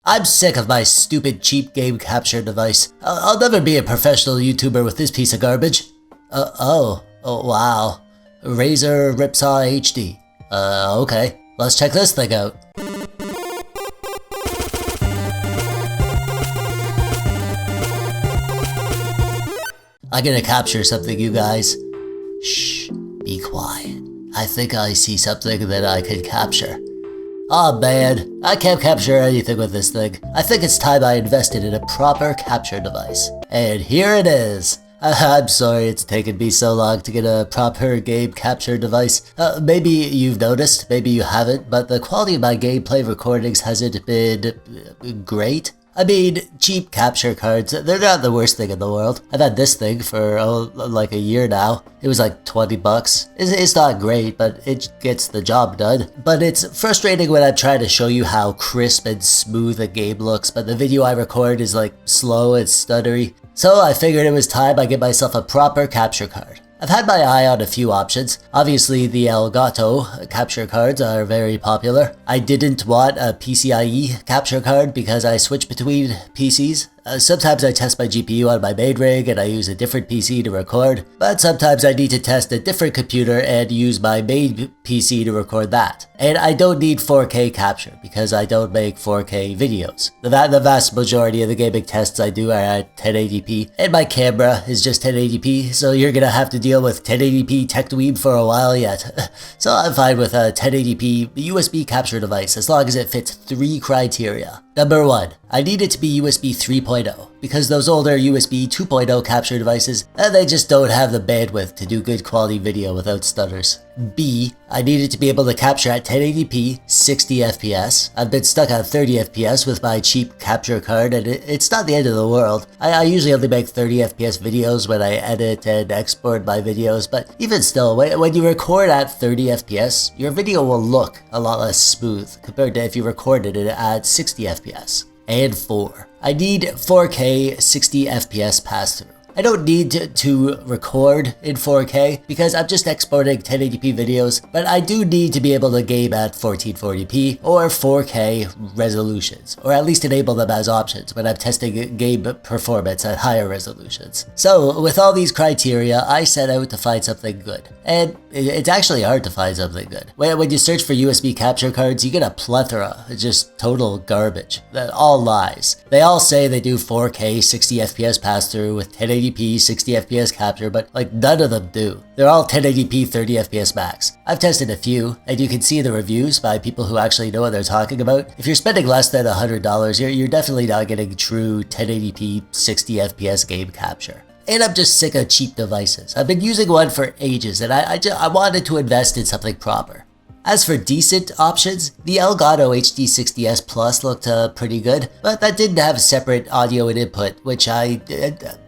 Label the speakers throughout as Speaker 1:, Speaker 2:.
Speaker 1: I'm sick of my stupid cheap game capture device. I'll never be a professional YouTuber with this piece of garbage. Oh wow. Razer Ripsaw HD. Okay. Let's check this thing out. I'm gonna capture something, you guys. Shh, be quiet. I think I see something that I can capture. Aw man, I can't capture anything with this thing. I think it's time I invested in a proper capture device. And here it is. I'm sorry it's taken me so long to get a proper game capture device. Maybe you've noticed, maybe you haven't, but the quality of my gameplay recordings hasn't been great. I mean, cheap capture cards, they're not the worst thing in the world. I've had this thing for like a year now. It was like 20 bucks. It's not great, but it gets the job done. But it's frustrating when I'm trying to show you how crisp and smooth a game looks, but the video I record is like slow and stuttery. So I figured it was time I get myself a proper capture card. I've had my eye on a few options. Obviously, the Elgato capture cards are very popular. I didn't want a PCIe capture card because I switch between PCs. Sometimes I test my GPU on my main rig and I use a different PC to record, but sometimes I need to test a different computer and use my main PC to record that. And I don't need 4K capture because I don't make 4K videos. The vast majority of the gaming tests I do are at 1080p, and my camera is just 1080p, so you're gonna have to deal with 1080p TechDweeb for a while yet. So I'm fine with a 1080p USB capture device as long as it fits 3 criteria. Number 1, I need it to be USB 3.0, because those older USB 2.0 capture devices, they just don't have the bandwidth to do good quality video without stutters. B, I need it to be able to capture at 1080p, 60 FPS. I've been stuck on 30 FPS with my cheap capture card, and it's not the end of the world. I usually only make 30 FPS videos when I edit and export my videos, but even still, when you record at 30 FPS, your video will look a lot less smooth compared to if you recorded it at 60 FPS. And 4, I need 4K 60 FPS pass-through. I don't need to record in 4K because I'm just exporting 1080p videos, but I do need to be able to game at 1440p or 4K resolutions, or at least enable them as options when I'm testing game performance at higher resolutions. So with all these criteria, I set out to find something good. And it's actually hard to find something good. When you search for USB capture cards, you get a plethora, just total garbage. All lies. They all say they do 4K 60 FPS pass-through with 1080p 60 FPS capture, but like none of them do. They're all 1080p 30 FPS max. I've tested a few, and you can see the reviews by people who actually know what they're talking about. If you're spending less than $100, you're definitely not getting true 1080p 60 FPS game capture. And I'm just sick of cheap devices. I've been using one for ages, and I wanted to invest in something proper. As for decent options, the Elgato HD60S Plus looked pretty good, but that didn't have separate audio and input, which I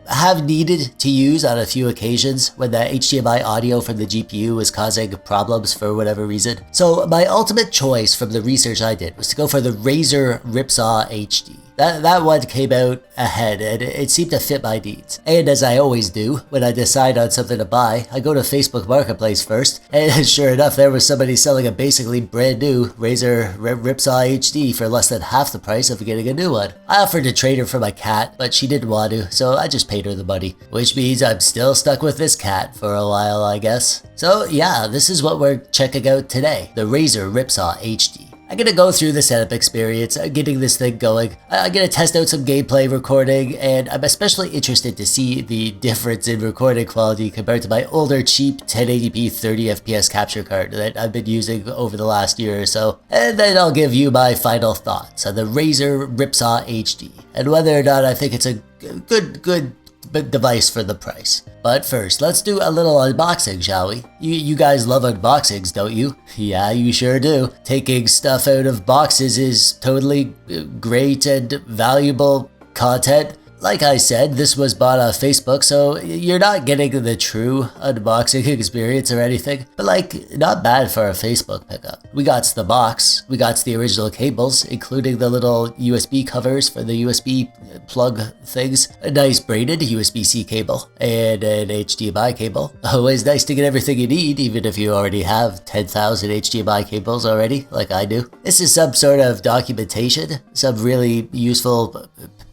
Speaker 1: have needed to use on a few occasions when the HDMI audio from the GPU was causing problems for whatever reason. So my ultimate choice from the research I did was to go for the Razer Ripsaw HD. That one came out ahead, and it seemed to fit my needs. And as I always do, when I decide on something to buy, I go to Facebook Marketplace first, and sure enough, there was somebody selling a basically brand new Razer Ripsaw HD for less than half the price of getting a new one. I offered to trade her for my cat, but she didn't want to, so I just paid her the money. Which means I'm still stuck with this cat for a while, I guess. So yeah, this is what we're checking out today, the Razer Ripsaw HD. I'm gonna go through the setup experience, getting this thing going. I'm gonna test out some gameplay recording, and I'm especially interested to see the difference in recording quality compared to my older cheap 1080p 30 FPS capture card that I've been using over the last year or so. And then I'll give you my final thoughts on the Razer Ripsaw HD, and whether or not I think it's a good device for the price. But first, let's do a little unboxing, shall we? You guys love unboxings, don't you? Yeah, you sure do. Taking stuff out of boxes is totally great and valuable content. like I said, this was bought on Facebook, so you're not getting the true unboxing experience or anything, but like, not bad for a Facebook pickup. We got the box, we got the original cables, including the little USB covers for the USB plug things, a nice braided USB-C cable, and an HDMI cable. Always nice to get everything you need, even if you already have 10,000 HDMI cables already, like I do. This is some sort of documentation, some really useful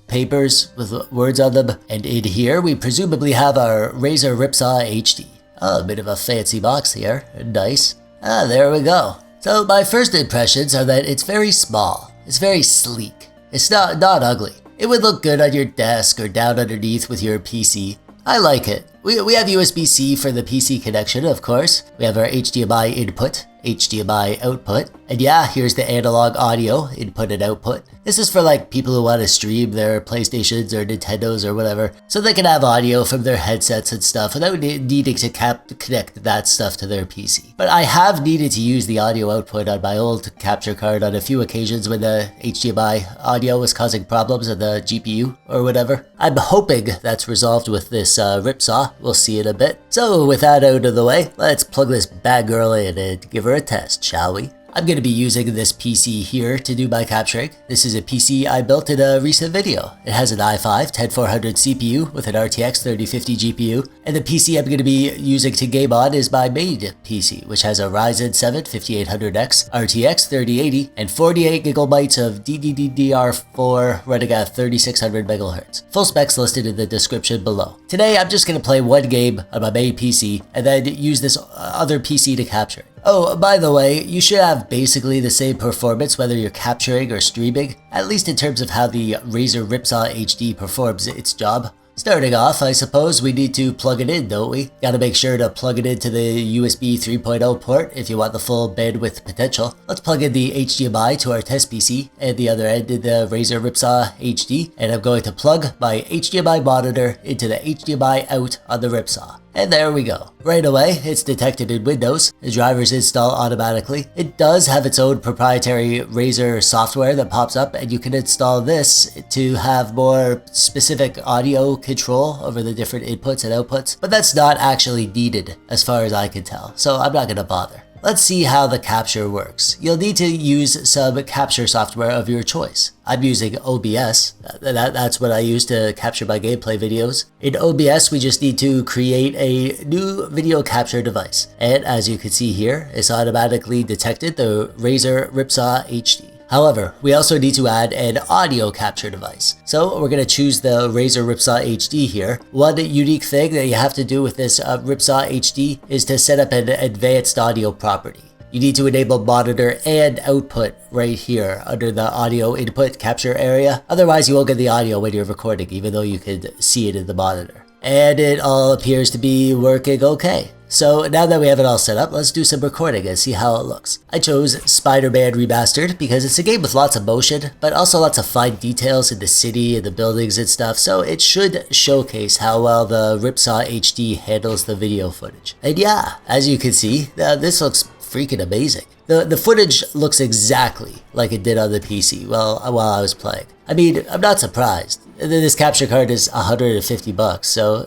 Speaker 1: papers with words on them, and in here we presumably have our Razer Ripsaw HD. Oh, a bit of a fancy box here, nice. Ah, there we go. So my first impressions are that it's very small, it's very sleek, it's not ugly. It would look good on your desk or down underneath with your PC. I like it. We have USB-C for the PC connection, of course. We have our HDMI input, HDMI output, and yeah, here's the analog audio input and output. This is for like people who want to stream their PlayStations or Nintendos or whatever, so they can have audio from their headsets and stuff without needing to connect that stuff to their PC. But I have needed to use the audio output on my old capture card on a few occasions when the HDMI audio was causing problems on the GPU or whatever. I'm hoping that's resolved with this Ripsaw. We'll see in a bit. So with that out of the way, let's plug this bad girl in and give her a test, shall we? I'm going to be using this PC here to do my capturing. This is a PC I built in a recent video. It has an i5-10400 CPU with an RTX 3050 GPU, and the PC I'm going to be using to game on is my main PC, which has a Ryzen 7 5800X RTX 3080 and 48GB of DDR4 running at 3600 MHz. Full specs listed in the description below. Today I'm just going to play one game on my main PC and then use this other PC to capture it. Oh, by the way, you should have basically the same performance whether you're capturing or streaming, at least in terms of how the Razer Ripsaw HD performs its job. Starting off, I suppose we need to plug it in, don't we? Gotta make sure to plug it into the USB 3.0 port if you want the full bandwidth potential. Let's plug in the HDMI to our test PC and the other end in the Razer Ripsaw HD, and I'm going to plug my HDMI monitor into the HDMI out on the Ripsaw. And there we go. Right away, it's detected in Windows. The drivers install automatically. It does have its own proprietary Razer software that pops up, and you can install this to have more specific audio control over the different inputs and outputs, but that's not actually needed as far as I can tell, so I'm not gonna bother. Let's see how the capture works. You'll need to use some capture software of your choice. I'm using OBS. That's what I use to capture my gameplay videos. In OBS, we just need to create a new video capture device. And as you can see here, it's automatically detected the Razer Ripsaw HD. However, we also need to add an audio capture device. So we're going to choose the Razer Ripsaw HD here. One unique thing that you have to do with this Ripsaw HD is to set up an advanced audio property. You need to enable monitor and output right here under the audio input capture area. Otherwise, you won't get the audio when you're recording, even though you can see it in the monitor. And it all appears to be working okay. So now that we have it all set up, let's do some recording and see how it looks. I chose Spider-Man Remastered because it's a game with lots of motion, but also lots of fine details in the city and the buildings and stuff, so it should showcase how well the Ripsaw HD handles the video footage. And yeah, as you can see, this looks freaking amazing. The footage looks exactly like it did on the PC while I was playing. I mean, I'm not surprised. This capture card is $150, so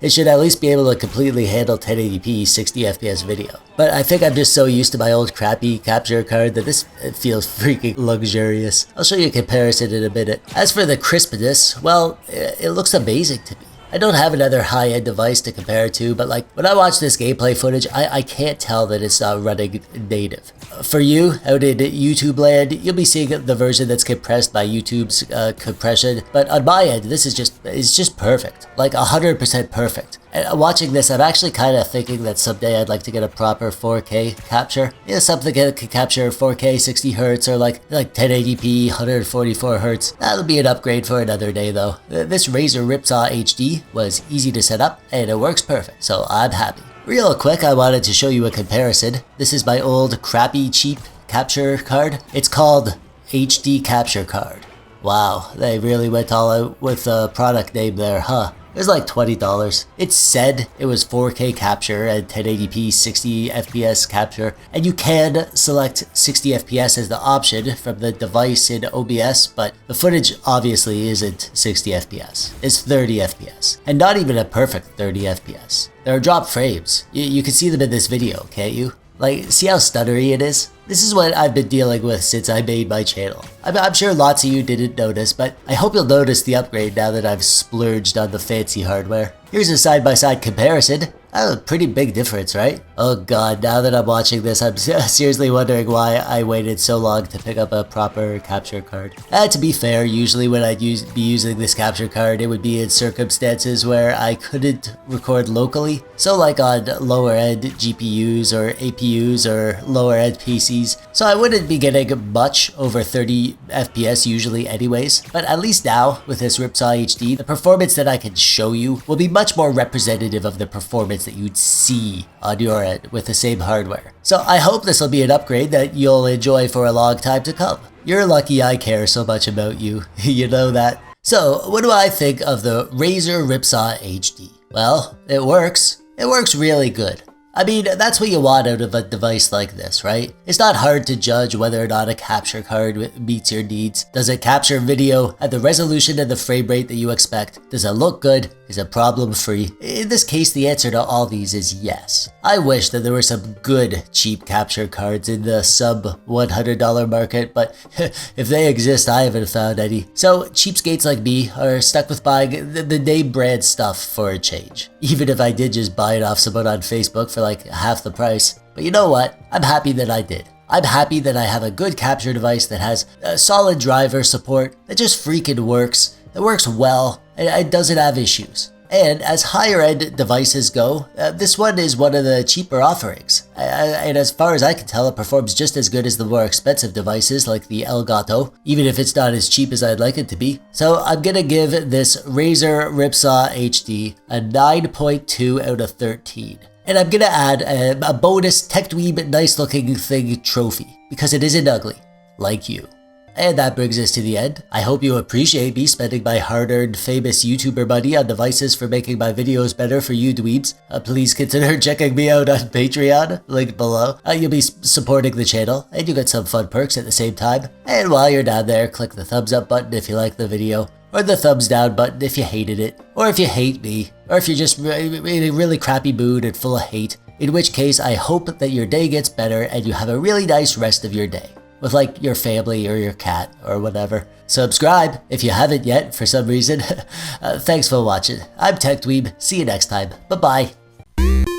Speaker 1: it should at least be able to completely handle 1080p 60 FPS video. But I think I'm just so used to my old crappy capture card that this feels freaking luxurious. I'll show you a comparison in a minute. As for the crispness, well, it looks amazing to me. I don't have another high-end device to compare it to, but like when I watch this gameplay footage, I can't tell that it's not running native. For you, out in YouTube land, you'll be seeing the version that's compressed by YouTube's compression, but on my end, this is just perfect, like 100% perfect. And watching this, I'm actually kind of thinking that someday I'd like to get a proper 4K capture. Yeah, something that can capture 4K 60 Hz or like 1080p 144 Hz. That'll be an upgrade for another day though. This Razer Ripsaw HD was easy to set up and it works perfect, so I'm happy. Real quick, I wanted to show you a comparison. This is my old crappy cheap capture card. It's called HD Capture Card. Wow, they really went all out with the product name there, huh? It was like $20. It said it was 4K capture and 1080p 60 FPS capture, and you can select 60 FPS as the option from the device in OBS, but the footage obviously isn't 60 FPS. It's 30 FPS, and not even a perfect 30 FPS. There are drop frames. You can see them in this video, can't you? Like, see how stuttery it is? This is what I've been dealing with since I made my channel. I'm sure lots of you didn't notice, but I hope you'll notice the upgrade now that I've splurged on the fancy hardware. Here's a side-by-side comparison. A pretty big difference, right? Oh god, now that I'm watching this, I'm seriously wondering why I waited so long to pick up a proper capture card. To be fair, usually when I'd be using this capture card, it would be in circumstances where I couldn't record locally. So like on lower-end GPUs or APUs or lower-end PCs. So I wouldn't be getting much over 30 FPS usually anyways. But at least now, with this Ripsaw HD, the performance that I can show you will be much more representative of the performance that you'd see on your end with the same hardware. So I hope this will be an upgrade that you'll enjoy for a long time to come. You're lucky I care so much about you, you know that? So what do I think of the Razer Ripsaw HD? Well, it works. It works really good. I mean, that's what you want out of a device like this, right? It's not hard to judge whether or not a capture card meets your needs. Does it capture video at the resolution and the frame rate that you expect? Does it look good? Is it problem-free? In this case, the answer to all these is yes. I wish that there were some good cheap capture cards in the sub $100 market, but if they exist, I haven't found any. So cheapskates like me are stuck with buying the name brand stuff for a change. Even if I did just buy it off someone on Facebook for like half the price. But you know what? I'm happy that I did. I'm happy that I have a good capture device that has a solid driver support, that just freaking works, that works well, and it doesn't have issues. And as higher end devices go, this one is one of the cheaper offerings. And as far as I can tell, it performs just as good as the more expensive devices like the Elgato, even if it's not as cheap as I'd like it to be. So I'm gonna give this Razer Ripsaw HD a 9.2 out of 13. And I'm gonna add a bonus TechDweeb nice looking thing trophy, because it isn't ugly, like you. And that brings us to the end. I hope you appreciate me spending my hard-earned famous YouTuber money on devices for making my videos better for you dweebs. Please consider checking me out on Patreon, link below. You'll be supporting the channel, and you get some fun perks at the same time. And while you're down there, click the thumbs up button if you like the video, or the thumbs down button if you hated it, or if you hate me, or if you're just in a really crappy mood and full of hate, in which case I hope that your day gets better and you have a really nice rest of your day, with like your family or your cat or whatever. Subscribe if you haven't yet for some reason. Thanks for watching. I'm TechDweeb. See you next time. Bye-bye.